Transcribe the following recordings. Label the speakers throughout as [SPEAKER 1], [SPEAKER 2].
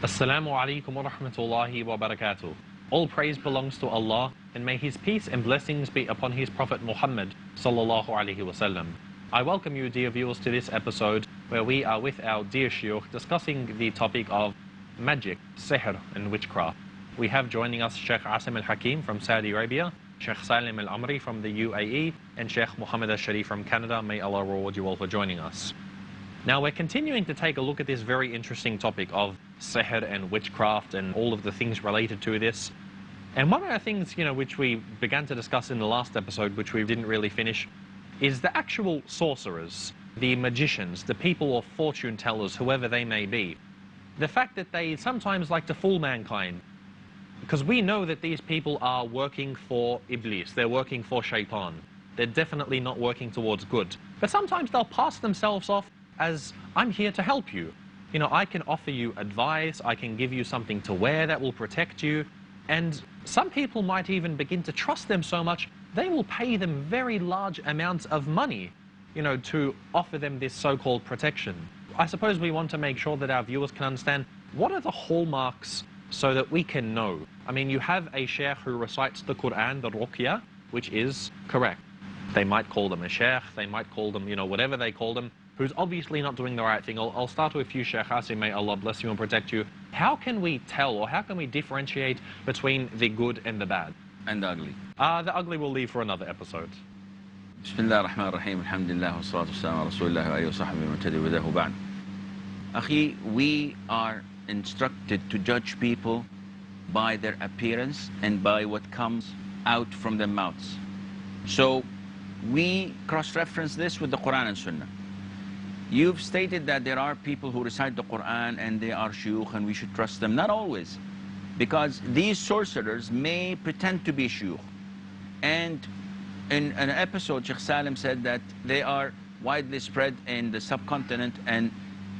[SPEAKER 1] Assalamu alaikum wa rahmatullahi wa barakatuh. All praise belongs to Allah, and may His peace and blessings be upon His Prophet Muhammad sallallahu alaihi wasallam. I welcome you, dear viewers, to this episode where we are with our dear Shaykh discussing the topic of magic, sihr, and witchcraft. We have joining us Sheikh Asim al-Hakim from Saudi Arabia, Sheikh Salim al-Amri from the UAE, and Sheikh Muhammad al-Sharif from Canada. May Allah reward you all for joining us. Now we're continuing to take a look at this very interesting topic of sihr and witchcraft and all of the things related to this. And one of the things, which we began to discuss in the last episode, which we didn't really finish, is the actual sorcerers, the magicians, the people or fortune tellers, whoever they may be. The fact that they sometimes like to fool mankind. Because we know that these people are working for Iblis, they're working for Shaitan. They're definitely not working towards good. But sometimes they'll pass themselves off as, I'm here to help you. I can offer you advice, I can give you something to wear that will protect you. And some people might even begin to trust them so much, they will pay them very large amounts of money, to offer them this so-called protection. I suppose we want to make sure that our viewers can understand what are the hallmarks so that we can know. I mean, you have a sheikh who recites the Quran, the ruqya, which is correct. They might call them a sheikh, they might call them, whatever they call them, who's obviously not doing the right thing. I'll start with you, Sheikh Asim, may Allah bless you and protect you. How can we tell, or how can we differentiate between the good and the bad?
[SPEAKER 2] And the ugly.
[SPEAKER 1] The ugly we'll leave for another episode.
[SPEAKER 2] Bismillah ar-Rahman ar-Rahim, alhamdulillah, wa salatu wa-salam ala rasulillah wa alihi wa sahbihi wa tadi wa dahu ba'd. Akhi, we are instructed to judge people by their appearance and by what comes out from their mouths. So we cross-reference this with the Quran and Sunnah. You've stated that there are people who recite the Quran and they are shuyukh and we should trust them. Not always, because these sorcerers may pretend to be shuyukh. And in an episode, Sheikh Salim said that they are widely spread in the subcontinent, and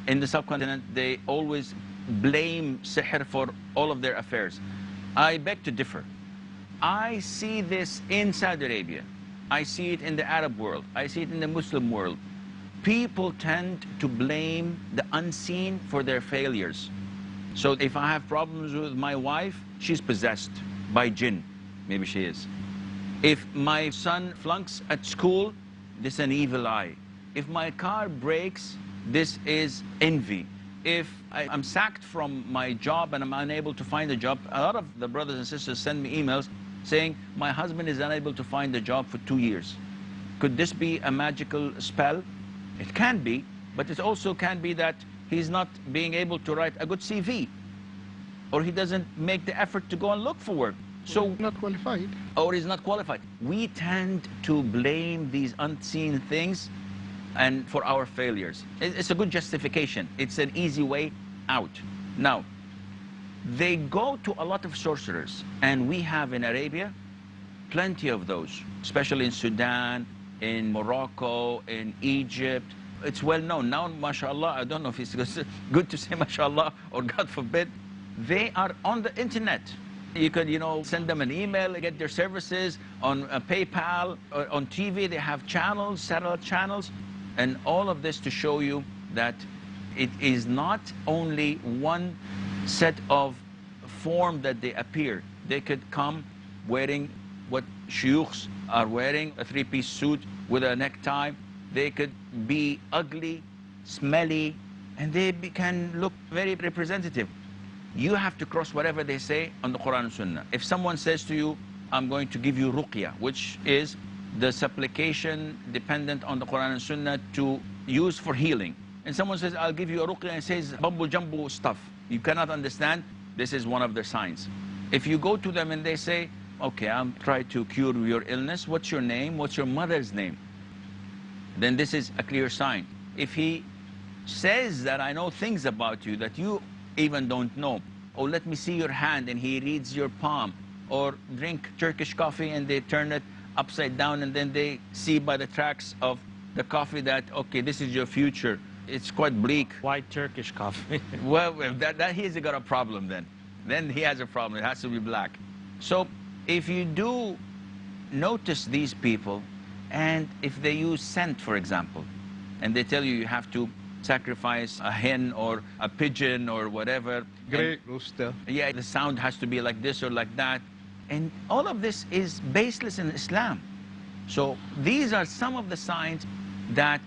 [SPEAKER 2] in the subcontinent they always blame sihr for all of their affairs. I beg to differ. I see this in Saudi Arabia. I see it in the Arab world. I see it in the Muslim world. People tend to blame the unseen for their failures. So if I have problems with my wife, she's possessed by jinn. Maybe she is. If my son flunks at school, this is an evil eye. If my car breaks, this is envy. If I'm sacked from my job and I'm unable to find a job, a lot of the brothers and sisters send me emails saying, my husband is unable to find a job for 2 years. Could this be a magical spell? It can be, but it also can be that he's not being able to write a good CV, or he doesn't make the effort to go and look for work. So
[SPEAKER 3] not qualified.
[SPEAKER 2] Or he's not qualified. We tend to blame these unseen things and for our failures. It's a good justification. It's an easy way out. Now, they go to a lot of sorcerers, and we have in Arabia plenty of those, especially in Sudan, in Morocco, in Egypt. It's well known. Now, mashallah, I don't know if it's good to say mashallah or God forbid, they are on the internet. You could, send them an email, get their services on PayPal, or on TV. They have channels, satellite channels, and all of this to show you that it is not only one set of form that they appear. They could come wearing what shuyukhs are wearing, a three-piece suit with a necktie. They could be ugly, smelly, and they can look very representative. You have to cross whatever they say on the Quran and Sunnah. If someone says to you, I'm going to give you ruqya, which is the supplication dependent on the Quran and Sunnah to use for healing. And someone says, I'll give you a ruqya, and says bumbo jumbo stuff. You cannot understand. This is one of their signs. If you go to them and they say, okay, I'm trying to cure your illness. What's your name? What's your mother's name? Then this is a clear sign. If he says that I know things about you that you even don't know, or let me see your hand, and he reads your palm, or drink Turkish coffee and they turn it upside down and then they see by the tracks of the coffee that, okay, this is your future. It's quite bleak.
[SPEAKER 1] White Turkish coffee.
[SPEAKER 2] Well, that he's got a problem then. Then he has a problem. It has to be black. So if you do notice these people, and if they use scent, for example, and they tell you you have to sacrifice a hen or a pigeon or whatever.
[SPEAKER 3] Great rooster.
[SPEAKER 2] Yeah, the sound has to be like this or like that. And all of this is baseless in Islam. So these are some of the signs that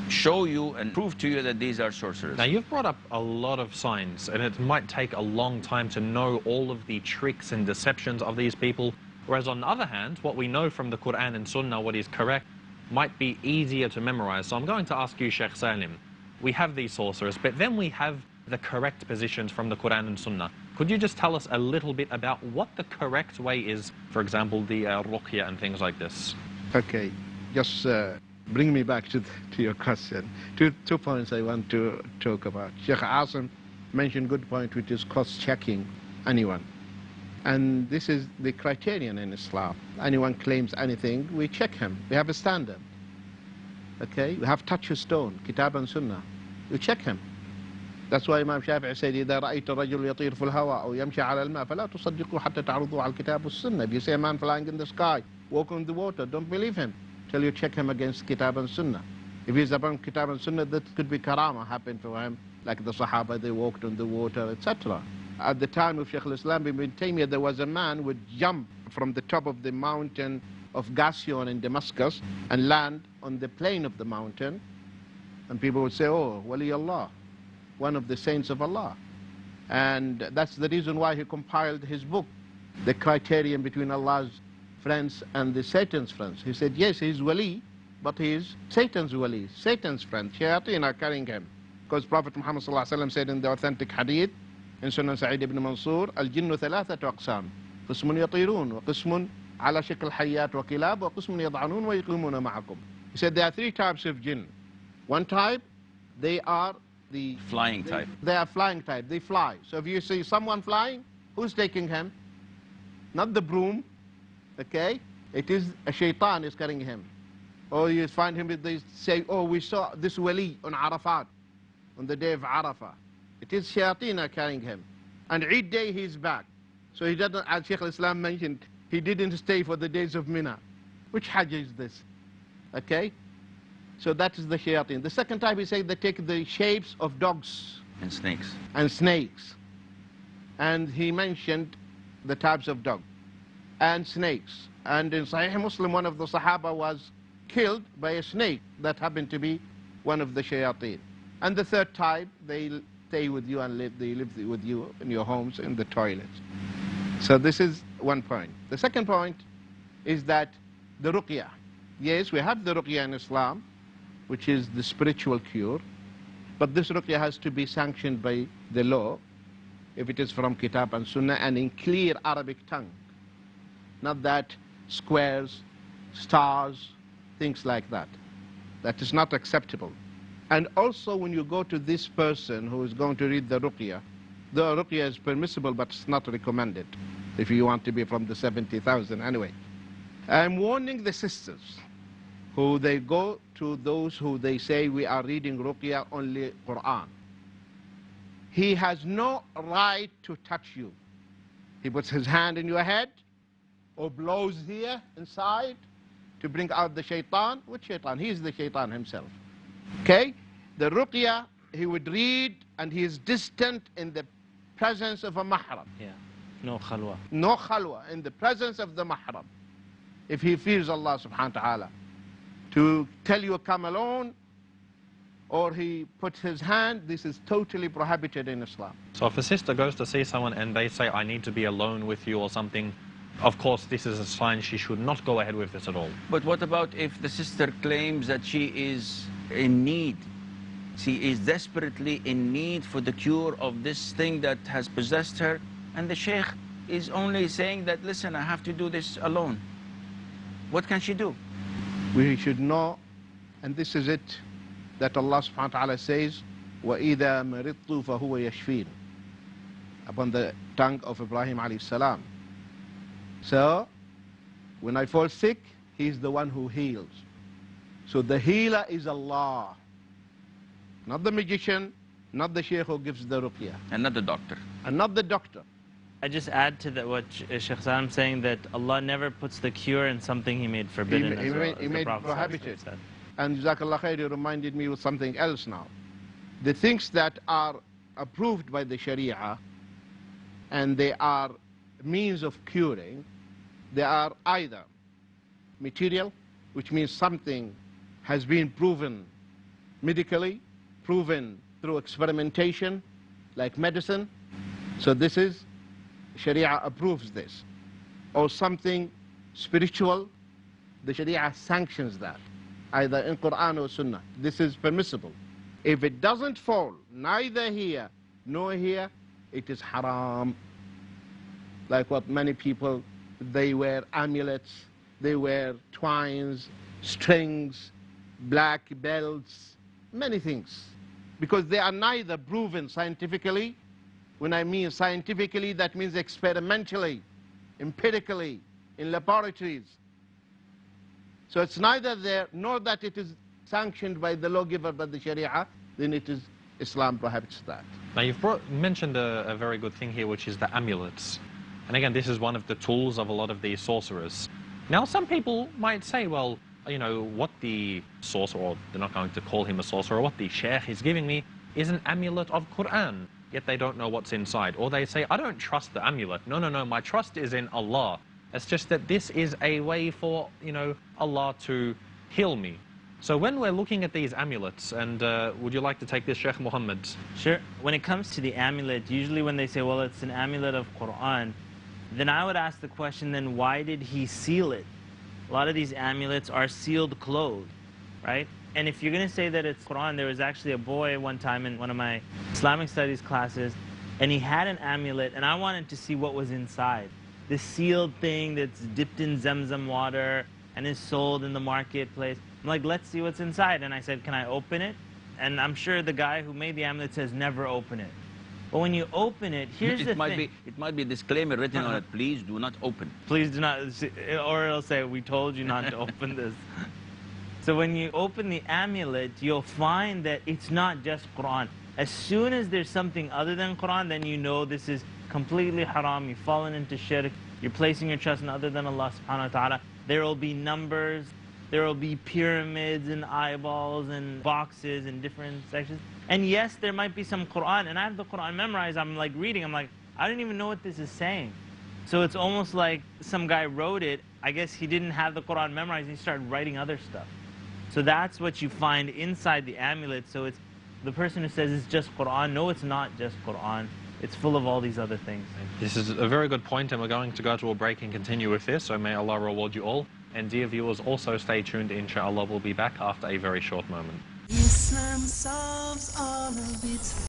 [SPEAKER 2] show you and prove to you that these are sorcerers.
[SPEAKER 1] Now, you've brought up a lot of signs, and it might take a long time to know all of the tricks and deceptions of these people. Whereas on the other hand, what we know from the Quran and Sunnah, what is correct, might be easier to memorize. So I'm going to ask you, Sheikh Salim, we have these sorcerers, but then we have the correct positions from the Quran and Sunnah. Could you just tell us a little bit about what the correct way is, for example, the ruqya and things like this?
[SPEAKER 3] Okay, just bring me back to your question. Two points I want to talk about. Sheikh Asim mentioned good point, which is cross-checking anyone. And this is the criterion in Islam. Anyone claims anything, we check him. We have a standard. Okay? We have touchstone, Kitab and Sunnah. We check him. That's why Imam Shafi'i said, إذا رأيت الرجل يطير في الهواء أو يمشي على الماء فلا تصدقوا حتى تعرضوا على الكتاب والسنة. If you see a man flying in the sky, walk on the water, don't believe him till you check him against Kitab and Sunnah. If he's upon Kitab and Sunnah, that could be karama happened for him, like the Sahaba, they walked on the water, etc. At the time of Shaykh al-Islam ibn Taymiyyah, there was a man who would jump from the top of the mountain of Gassion in Damascus and land on the plain of the mountain. And people would say, oh, Wali Allah, one of the saints of Allah. And that's the reason why he compiled his book, The Criterion Between Allah's Friends and the Satan's Friends. He said, yes, he's Wali, but he's Satan's Wali, Satan's friend. Shayateen are carrying him. Because Prophet Muhammad said in the authentic hadith, in Sunan Sa'id ibn Mansur, الجن ثلاثة أقسام قسم يطيرون وقسم على شكل حيات وكلاب وقسم يضعنون ويقيمون معكم. He said there are three types of jinn. One type, they are the
[SPEAKER 2] flying type.
[SPEAKER 3] They are flying type. They fly. So if you see someone flying, who's taking him? Not the broom, okay? It is a shaitan is carrying him. Or you find him, they say, oh, we saw this wali on Arafat, on the day of Arafah. It is shayateen are carrying him. And Eid day he's back. So he doesn't, as Shaykh al-Islam mentioned, he didn't stay for the days of Mina. Which Hajj is this? Okay? So that is the shayateen. The second type, he said, they take the shapes of dogs.
[SPEAKER 2] And snakes.
[SPEAKER 3] And snakes. And he mentioned the types of dog and snakes. And in Sahih Muslim, one of the Sahaba was killed by a snake that happened to be one of the shayateen. And the third type, they stay with you and they live with you in your homes, in the toilets. So this is one point. The second point is that the ruqya. Yes, we have the ruqya in Islam, which is the spiritual cure, but this ruqya has to be sanctioned by the law, if it is from Kitab and Sunnah and in clear Arabic tongue. Not that squares, stars, things like that. That is not acceptable. And also when you go to this person who is going to read the ruqya is permissible, but it's not recommended if you want to be from the 70,000 anyway. I'm warning the sisters who they go to those who they say we are reading ruqya only Quran. He has no right to touch you. He puts his hand in your head or blows here inside to bring out the shaitan. Which shaitan? He is the shaitan himself. Okay? The ruqya, he would read and he is distant in the presence of a mahram.
[SPEAKER 4] Yeah. No khalwa.
[SPEAKER 3] No khalwa, in the presence of the mahram. If he fears Allah subhanahu wa ta'ala. To tell you come alone, or he puts his hand, this is totally prohibited in Islam.
[SPEAKER 1] So if a sister goes to see someone and they say, I need to be alone with you or something, of course this is a sign she should not go ahead with this at all.
[SPEAKER 2] But what about if the sister claims that she is in need? She is desperately in need for the cure of this thing that has possessed her, and the sheikh is only saying that, listen, I have to do this alone. What can she do?
[SPEAKER 3] We should know, and this is it, that Allah subhanahu wa ta'ala says, وَإِذَا مَرِضْتُ فَهُوَ يَشْفِينَ, upon the tongue of Ibrahim alayhi salam. So, when I fall sick, He's the one who heals. So the healer is Allah. Not the magician, not the sheikh who gives the ruqya.
[SPEAKER 2] And not the doctor.
[SPEAKER 3] And not the doctor.
[SPEAKER 4] I just add to that what Sheikh Salam saying, that Allah never puts the cure in something He made forbidden.
[SPEAKER 3] He made prohibited. And Jazakallah khair, you reminded me with something else now. the things that are approved by the Sharia and they are means of curing, they are either material, which means something has been proven medically, proven through experimentation, like medicine. So this is, Sharia approves this. Or something spiritual, the Sharia sanctions that, either in Quran or Sunnah. This is permissible. If it doesn't fall, neither here nor here, it is haram. Like what many people, they wear amulets, they wear twines, strings, black belts, many things. Because they are neither proven scientifically. When I mean scientifically, that means experimentally, empirically, in laboratories. So it's neither there nor that it is sanctioned by the lawgiver, by the Sharia, then it is Islam prohibits that.
[SPEAKER 1] Now you've mentioned a very good thing here, which is the amulets. And again, this is one of the tools of a lot of these sorcerers. Now some people might say, well, you know, what the sorcerer, or they're not going to call him a sorcerer, what the sheikh is giving me is an amulet of Quran, yet they don't know what's inside. Or they say, I don't trust the amulet. No, no, no, my trust is in Allah. It's just that this is a way for, you know, Allah to heal me. So when we're looking at these amulets, and would you like to take this, Sheikh Muhammad?
[SPEAKER 4] Sure. When it comes to the amulet, usually when they say, well, it's an amulet of Quran, then I would ask the question, then why did he seal it? A lot of these amulets are sealed clothes, right? And if you're going to say that it's Quran, there was actually a boy one time in one of my Islamic studies classes, and he had an amulet, and I wanted to see what was inside. This sealed thing that's dipped in Zamzam water and is sold in the marketplace. I'm like, let's see what's inside. And I said, can I open it? And I'm sure the guy who made the amulet says, never open it. But when you open it, here's the thing.
[SPEAKER 2] It might be a disclaimer written on it, please do not open.
[SPEAKER 4] Please do not, or it'll say, we told you not to open this. So when you open the amulet, you'll find that it's not just Quran. As soon as there's something other than Quran, then you know this is completely haram. You've fallen into shirk. You're placing your trust in other than Allah subhanahu wa ta'ala. There will be numbers. There will be pyramids and eyeballs and boxes in different sections. And yes, there might be some Quran. And I have the Quran memorized. I'm like reading. I'm like, I don't even know what this is saying. So it's almost like some guy wrote it. I guess he didn't have the Quran memorized and he started writing other stuff. So that's what you find inside the amulet. So it's the person who says it's just Quran. No, it's not just Quran. It's full of all these other things.
[SPEAKER 1] This is a very good point, and we're going to go to a break and continue with this, so may Allah reward you all. And dear viewers, also stay tuned, inshallah. We'll be back after a very short moment.
[SPEAKER 5] Islam solves all of its